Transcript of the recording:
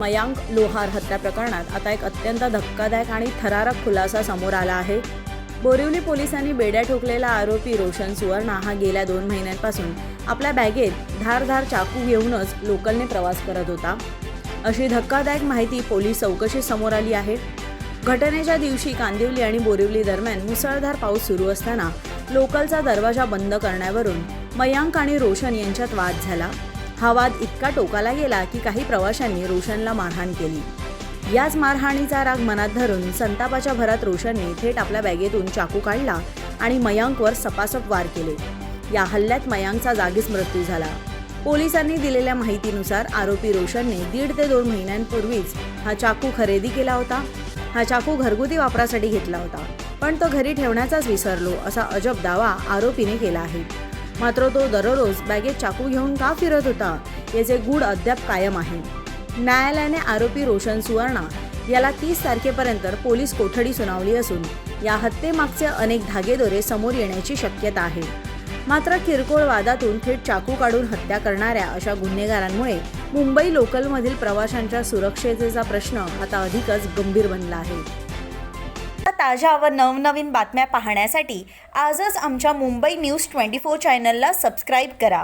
मयांक लोहार हत्या प्रकरणात आता एक अत्यंत धक्कादायक आणि थरारक खुलासा समोर आला आहे। बोरिवली पोलिसांनी बेड्या ठोकलेला आरोपी रोशन सुवर्णा हा गेल्या 2 महिन्यांपासून आपल्या बॅगेत धारदार चाकू घेऊनच लोकलने प्रवास करत होता, अशी धक्कादायक माहिती पोलीस चौकशी समोर आली आहे। घटनेच्या दिवशी कांदिवली आणि बोरिवली दरम्यान मुसळधार पाऊस सुरू असताना लोकलचा दरवाजा बंद करण्यावरून मयांक आणि रोशन यांच्यात वाद झाला। हा वाद इतका टोकाला गेला की काही प्रवाशांनी रोशनला मारहाण केली। याच मारहाणीचा राग मनात धरून संतापाच्या भरात रोशनने थेट आपल्या बॅगेतून चाकू काढला आणि मयांकवर सपासप वार केले। या हल्ल्यात मयांकचा जागीच मृत्यू झाला। पोलिसांनी दिलेल्या माहितीनुसार आरोपी रोशनने 1.5 ते 2 महिन्यांपूर्वीच हा चाकू खरेदी केला होता। हा चाकू घरगुती वापरासाठी घेतला होता, पण तो घरी ठेवण्याचाच विसरलो असा अजब दावा आरोपीने केला आहे। मात्र तो दररोज बॅगेत चाकू घेऊन का फिरत होता याचे गूढ अद्याप कायम आहे। न्यायालयाने आरोपी रोशन सुवर्णा याला 30 तारखेपर्यंत पोलीस कोठडी सुनावली असून या हत्येमागचे अनेक धागेदोरे समोर येण्याची शक्यता आहे। मात्र किरकोळ वादातून थेट चाकू काढून हत्या करणाऱ्या अशा गुन्हेगारांमुळे मुंबई लोकलमधील प्रवाशांच्या सुरक्षेचा प्रश्न आता अधिकच गंभीर बनला आहे। ताज्या व नवनवीन बातम्या पाहण्यासाठी आजच आमच्या मुंबई न्यूज 24 चॅनलला सबस्क्राईब करा।